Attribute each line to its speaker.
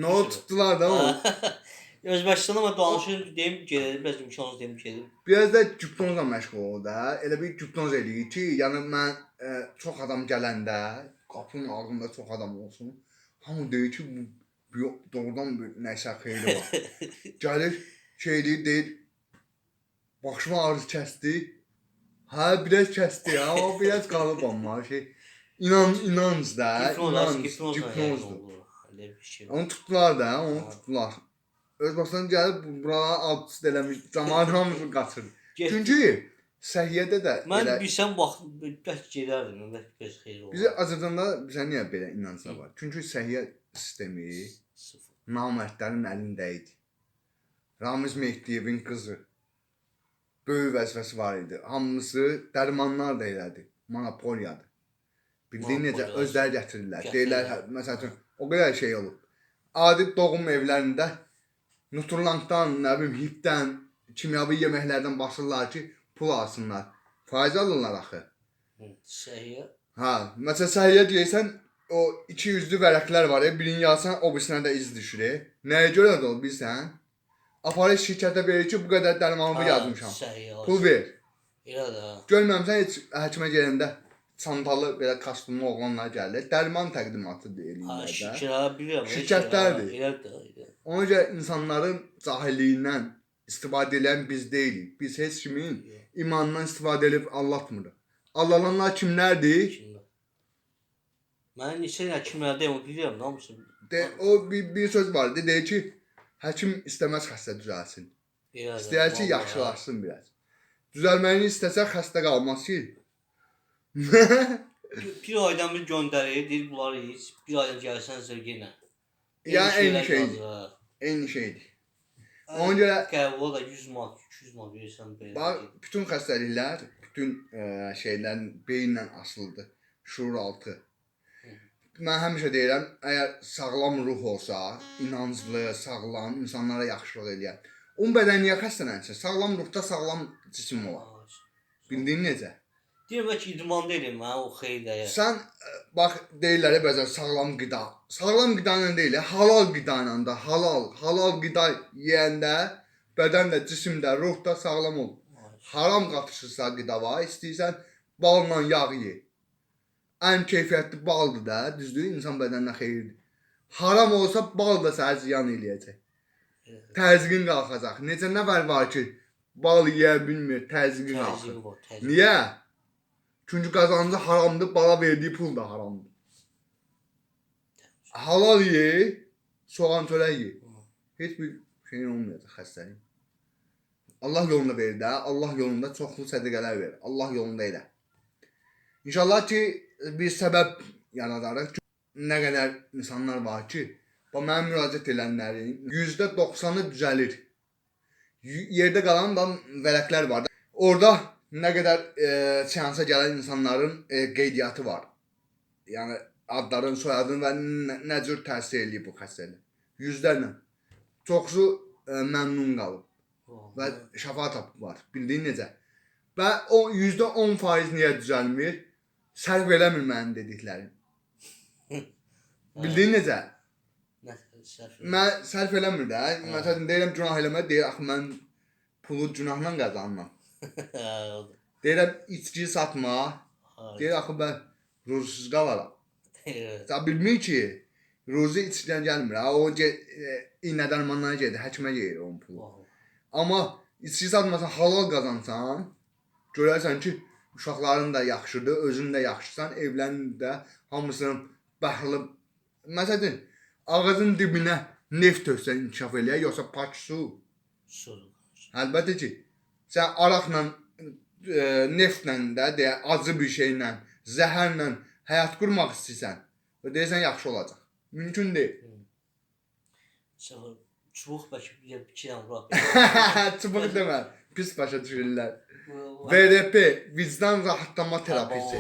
Speaker 1: Nə oldu tutdular da onu.
Speaker 2: Özbəkistan amma danışır, deyim gedir, biraz imkansız deyim gedir.
Speaker 1: Biraz da güptonla məşğul ol da. Elə bir güptoz eləyir ki, yəni mən çox adam gələndə, qapının ağzında çox adam olsun. Hamı deyir ki, bu doğrudan bir nəsə xeyri var. Gəlir, şey deyir, başıma ağrı kəsdi. Hə, biraz kəsdi, amma biraz qalıb amma şey. İnanc da, güpnozdur. Onu tutdular da, onu tutdular. Özbəkistan gəlib buralara alt-üst eləmiş, zaman hamısını qaçırdı. Çünki səhiyyədə də
Speaker 2: mən bilsəm vaxt bəlkə gedərdim, bəlkə xeyir olar.
Speaker 1: Bizə Azərbaycanda bizə niyə belə inanclar var? Çünki səhiyyə sistemi namərdlərin əlində idi. Ramiz Mehdiyevin qızı böyük vəzifəsi var idi. Hamısı dərmanlar da elədi. Monopoliyadır. Bildiyin necə özləri gətirirlər. Deyirlər, məsələn, o qədər şey olub. Adi doğum evlərində Nuturlankdan, nə bilim, hipdən, kimyavi yeməklərdən basırlar ki, pul alsınlar. Faiz alırlar axı.
Speaker 2: Səhiyyə?
Speaker 1: Hə, məsələn, səhiyyə deyirsən, o 200'lü vərəqlər var, birini yazsan, o birisinə də iz düşür. Nəyə görə də o, bilsən? Aparır şirkətə verir ki, bu qədər dərmanımı yazmışam. Pul ver.
Speaker 2: Elə də.
Speaker 1: Görməmsən, heç həkimə gələndə çantalı, belə kostyumlu oğlanlar gəlir. Dərman təqdimatı deyirlər də. Şirkətlərdir.
Speaker 2: Elə də.
Speaker 1: Ona görə insanların cahilliyindən istifadə edən biz deyilik. Biz heç kimin imanından istifadə edib anlatmırıq. Allalanlar kimlərdir?
Speaker 2: Mən neçə həkimlərdəyim, o bilirəm, namusum.
Speaker 1: O bir söz var, deyir ki, həkim istəməz xəstə düzəlsin. İstəyər ki, yaxşılaşsın biraz. Düzəlməyini istəsə xəstə qalmaz ki.
Speaker 2: Bir aydan bir göndərir, deyir bunları iç, bir aydan gəlsənsə yenə.
Speaker 1: Yəni eyni şeydir. Eyni şeydir. Ona görə
Speaker 2: qəbula da 100 manat, 200 manat verirsən belə.
Speaker 1: Bax, bütün xəstəliklər, bütün şeylərin beyinlə asılıdır. Şuur altı. Mən həmişə deyirəm, əgər sağlam ruh olsa, inanclı, sağlam, insanlara yaxşılıq eləyən, onun bədəni niyə xəstələnsin? Sağlam ruhda sağlam cisim olar. Bildiyin necə?
Speaker 2: Deyirəm ki, idmanda eləyim, o xeyir dəyər.
Speaker 1: Sən, bax, deyirlər bəzən sağlam qida. Sağlam qida ilə deyil, halal qida ilə də, halal qida yeyəndə bədən də, cisim də, ruh da sağlam olur. Haram qatışırsa qida var, istəyirsən balla yağ ye. Ən keyfiyyətli baldır da, düzdür, insan bədəninə xeyirdir. Haram olsa bal da sənə ziyan eləyəcək. Təzyiqin qalxacaq. Necə nəfər var ki, bal yeyə bilmir, təzyiqin qalxır. Niyə? Çünki qazancı haramdır, bala verdiyi pul da haramdır. Halal ye, soğan çörək ye. Heç bir şeyin olmayacaq xəstəlik. Allah yolunda verir də, Allah yolunda çoxlu sədəqələr verir. Allah yolunda elə. İnşallah ki, bir səbəb yaradarıq ki, nə qədər insanlar var ki, mənə müraciət edənlərin %90'ı düzəlir. Yerdə qalan da vərəqlər var. Orada nə qədər seansa gələn insanların qeydiyyatı var. Yəni adların, soyadın və nə cür təsir eləyib bu xəstəlik. Yüzlərlə. Çoxsu məmnun qalıb və şəfa tapıb var. Bildiyin necə? Və o %10% niyə düzəlmir? Sərf eləmir mənim dediklərim. Bildiyin necə? Mən sərf eləmir də. Məsələn, deyirəm günah eləmə, deyir, axı mən pulu günahla qazanmam. Deyirəm, içki satma. Deyir, axı mən ruzsuz qalaram. Sən bilmir ki, ruzu içkidən gəlmir. O iynə dərmanlara gedir, həkimə gedir onun pulu. Amma içki satmasan, halal qazansan, görərsən ki, uşaqların da yaxşıdır, özün də yaxşısan, evlərin də hamısının bəxrlı. Məsələn, ağacın dibinə neft töksən inkişaf eləyər, yoxsa pak su?
Speaker 2: Su.
Speaker 1: Əlbəttə ki, sən araqla, neftlə də, acı bir şeylə, zəhərlə həyat qurmaq istəyirsən və deyirsən, yaxşı olacaq. Mümkün deyil.
Speaker 2: Çubuq bəlkə bir dənə vuraq.
Speaker 1: Çubuq demə, pis başa düşürlər. VRP, vicdan rahatlama terapisi.